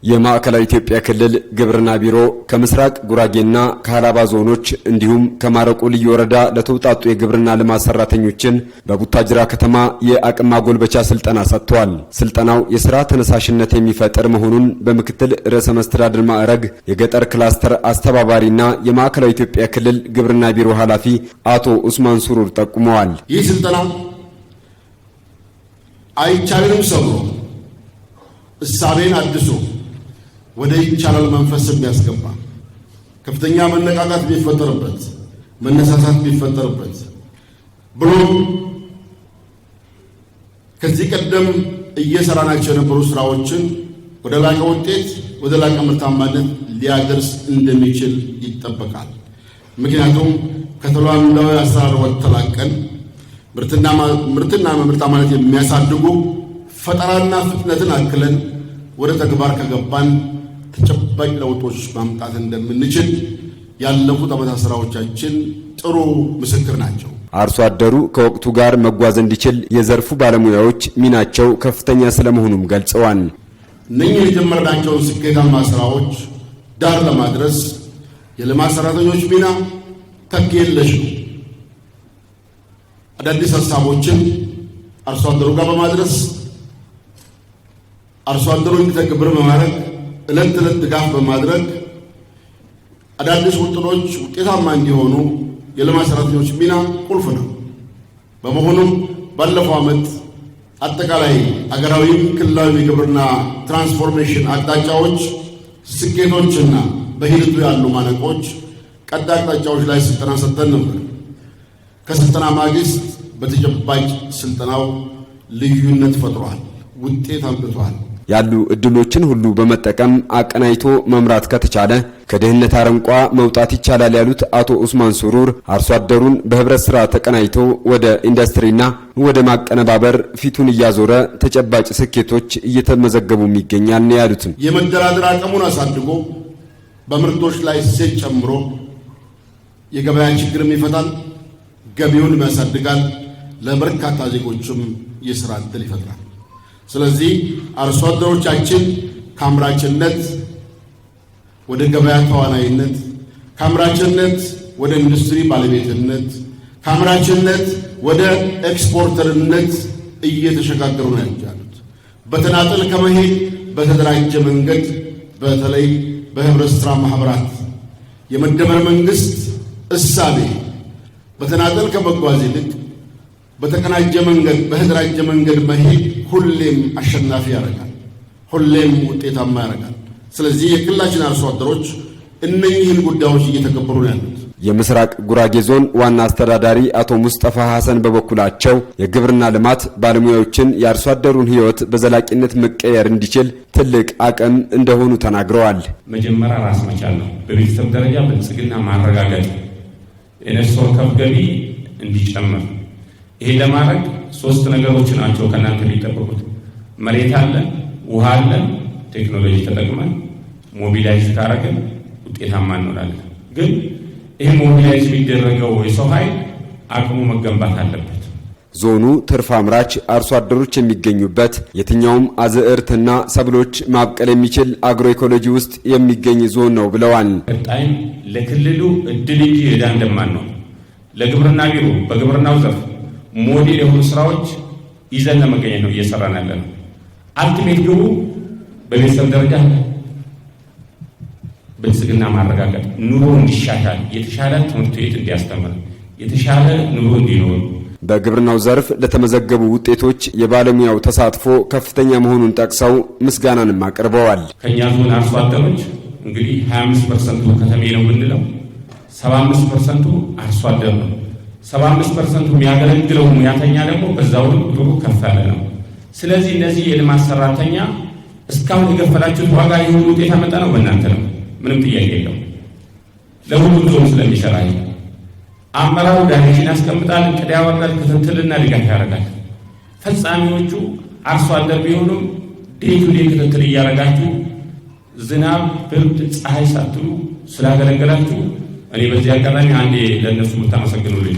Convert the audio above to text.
የማዕከላዊ ኢትዮጵያ ክልል ግብርና ቢሮ ከምስራቅ ጉራጌና ከሃላባ ዞኖች እንዲሁም ከማረቆ ልዩ ወረዳ ለተውጣጡ የግብርና ልማት ሰራተኞችን በቡታጅራ ከተማ የአቅም ማጎልበቻ ስልጠና ሰጥቷል። ስልጠናው የሥራ ተነሳሽነት የሚፈጥር መሆኑን በምክትል ርዕሰ መስተዳድር ማዕረግ የገጠር ክላስተር አስተባባሪና የማዕከላዊ ኢትዮጵያ ክልል ግብርና ቢሮ ኃላፊ አቶ ኡስማን ሱሩር ጠቁመዋል። ይህ ስልጠና አይቻልም ሰብሮ እሳቤን አድሶ ወደ ይቻላል መንፈስ የሚያስገባ ከፍተኛ መነቃቃት ቢፈጠርበት መነሳሳት ቢፈጠርበት ብሎም ከዚህ ቀደም እየሰራናቸው የነበሩ ስራዎችን ወደ ላቀ ውጤት ወደ ላቀ ምርታማነት ሊያደርስ እንደሚችል ይጠበቃል። ምክንያቱም ከተለምዷዊ አሰራር ወጥተን ምርትና ምርታማነት የሚያሳድጉ ፈጠራና ፍጥነትን አክለን ወደ ተግባር ከገባን ተጨባጭ ለውጦች ማምጣት እንደምንችል ያለፉት ዓመታት ስራዎቻችን ጥሩ ምስክር ናቸው። አርሶ አደሩ ከወቅቱ ጋር መጓዝ እንዲችል የዘርፉ ባለሙያዎች ሚናቸው ከፍተኛ ስለመሆኑም ገልጸዋል። እነኚህ የጀመርናቸውን ስኬታማ ስራዎች ዳር ለማድረስ የልማት ሰራተኞች ሚና ተኪ የለሽ ነው። አዳዲስ ሀሳቦችን አርሶ አደሩ ጋር በማድረስ አርሶ አደሩ እንዲተገብር በማድረግ ዕለት ዕለት ድጋፍ በማድረግ አዳዲስ ውጥኖች ውጤታማ እንዲሆኑ የልማት ሰራተኞች ሚና ቁልፍ ነው። በመሆኑም ባለፈው ዓመት አጠቃላይ አገራዊ ክልላዊ የግብርና ትራንስፎርሜሽን አቅጣጫዎች ስኬቶችና በሂደቱ ያሉ ማነቆች ቀጣይ አቅጣጫዎች ላይ ስልጠና ሰጥተን ነበር። ከስልጠና ማግስት በተጨባጭ ስልጠናው ልዩነት ፈጥሯል፣ ውጤት አምጥቷል። ያሉ እድሎችን ሁሉ በመጠቀም አቀናይቶ መምራት ከተቻለ ከድህነት አረንቋ መውጣት ይቻላል ያሉት አቶ ኡስማን ሱሩር አርሶ አደሩን በህብረት ስራ ተቀናይቶ ወደ ኢንዱስትሪና ወደ ማቀነባበር ፊቱን እያዞረ ተጨባጭ ስኬቶች እየተመዘገቡም ይገኛል ነው ያሉትም። የመደራደር አቅሙን አሳድጎ በምርቶች ላይ እሴት ጨምሮ የገበያ ችግርም ይፈታል፣ ገቢውን ያሳድጋል፣ ለበርካታ ዜጎችም የሥራ ዕድል ይፈጥራል። ስለዚህ አርሶ አደሮቻችን ከአምራችነት ወደ ገበያ ተዋናይነት፣ ከአምራችነት ወደ ኢንዱስትሪ ባለቤትነት፣ ከአምራችነት ወደ ኤክስፖርተርነት እየተሸጋገሩ ነው ያሉት። በተናጠል ከመሄድ በተደራጀ መንገድ በተለይ በህብረት ሥራ ማህበራት የመደመር መንግስት እሳቤ በተናጠል ከመጓዝ ይልቅ በተቀናጀ መንገድ በተደራጀ መንገድ መሄድ ሁሌም አሸናፊ ያደርጋል፣ ሁሌም ውጤታማ ያደርጋል። ስለዚህ የክልላችን አርሶ አደሮች እነኚህን ጉዳዮች እየተከበሩ ነው ያሉት። የምስራቅ ጉራጌ ዞን ዋና አስተዳዳሪ አቶ ሙስጠፋ ሐሰን በበኩላቸው የግብርና ልማት ባለሙያዎችን የአርሶ አደሩን ህይወት በዘላቂነት መቀየር እንዲችል ትልቅ አቅም እንደሆኑ ተናግረዋል። መጀመሪያ ራስ መቻል ነው። በቤተሰብ ደረጃ ብልጽግና ማረጋገጥ፣ የነፍስ ወከፍ ገቢ እንዲጨምር። ይሄ ለማድረግ ሶስት ነገሮች ናቸው ከናንተ የሚጠበቁት። መሬት አለ፣ ውሃ አለ፣ ቴክኖሎጂ ተጠቅመን ሞቢላይዝ ካረግን ውጤታማ እንሆናለን። ግን ይሄ ሞቢላይዝ የሚደረገው የሰው ኃይል አቅሙ መገንባት አለበት። ዞኑ ትርፍ አምራች አርሶ አደሮች የሚገኙበት የትኛውም አዝዕርትና ሰብሎች ማብቀል የሚችል አግሮ ኢኮሎጂ ውስጥ የሚገኝ ዞን ነው ብለዋል። ቀጣይም ለክልሉ እድል እንጂ ዕዳ እንደማን ነው። ለግብርና ቢሮ በግብርናው ዘርፍ ሞዴል የሆኑ ስራዎች ይዘን ለመገኘት ነው እየሰራን ያለ ነው። አልቲሜት ግቡ በቤተሰብ ደረጃ ብልጽግና ማረጋገጥ፣ ኑሮ እንዲሻሻል፣ የተሻለ ትምህርት ቤት እንዲያስተምር፣ የተሻለ ኑሮ እንዲኖር። በግብርናው ዘርፍ ለተመዘገቡ ውጤቶች የባለሙያው ተሳትፎ ከፍተኛ መሆኑን ጠቅሰው ምስጋናንም አቅርበዋል። ከኛ ዞን አርሶ አደሮች እንግዲህ 25% ከተሜ ነው ብንለው 75% አርሶ አደር ነው። 75% የሚያገለግለው ሙያተኛ ደግሞ በዛው ቁጥሩ ከፍ ያለ ነው። ስለዚህ እነዚህ የልማት ሰራተኛ እስካሁን የከፈላችሁት ዋጋ የሁሉ ውጤት ያመጣ ነው በእናንተ ነው። ምንም ጥያቄ የለው። ለሁሉም ዞን ስለሚሰራ አመራሩ ዳይሬክሽን ያስቀምጣል፣ እቅድ ያወጣል፣ ክትትልና ድጋፍ ያደርጋል። ፈጻሚዎቹ አርሶ አደር ቢሆኑም ዴይ ቱ ዴይ ክትትል እያደረጋችሁ ዝናብ፣ ብርድ፣ ፀሐይ ሳትሉ ስላገለገላችሁ እኔ በዚህ አጋጣሚ አንዴ ለእነሱ የምታመሰግኑልኝ